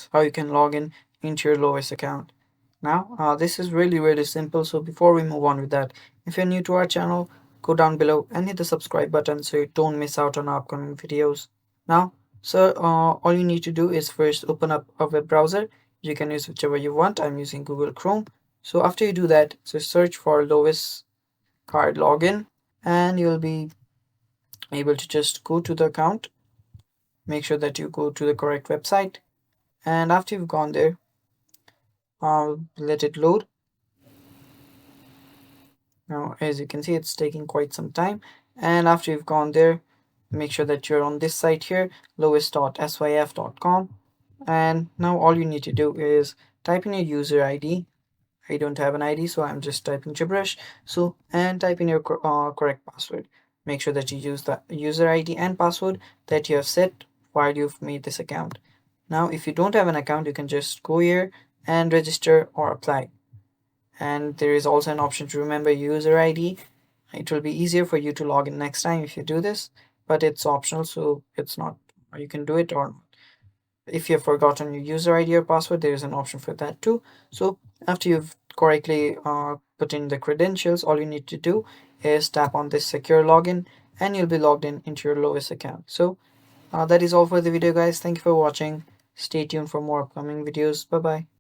is how you can log in into your Lowe's account. Now, this is really simple. So before we move on with that, if you're new to our channel, go down below and hit the subscribe button so you don't miss out on our upcoming videos. Now, so all you need to do is first open up a web browser. You can use whichever you want. I'm using Google Chrome. So after you do that, so search for Lowe's card login, and you'll be able to just go to the account. Make sure that you go to the correct website, and after you've gone there, let it load. Now, as you can see, it's taking quite some time. And after you've gone there, make sure that you're on this site here, lowest.syf.com. And now all you need to do is type in your user ID. I don't have an ID, so I'm just typing gibberish. So, and type in your correct password. Make sure that you use the user ID and password that you have set while you've made this account. Now, if you don't have an account, you can just go here and register or apply. And there is also an option to remember user ID. It will be easier for you to log in next time if you do this, but it's optional, so it's not, or you can do it, or if you have forgotten your user ID or password, there is an option for that too. So after you've correctly put in the credentials, all you need to do is tap on this secure login and you'll be logged in into your Lowe's account. So that is all for the video, guys. Thank you for watching. Stay tuned for more upcoming videos. Bye bye.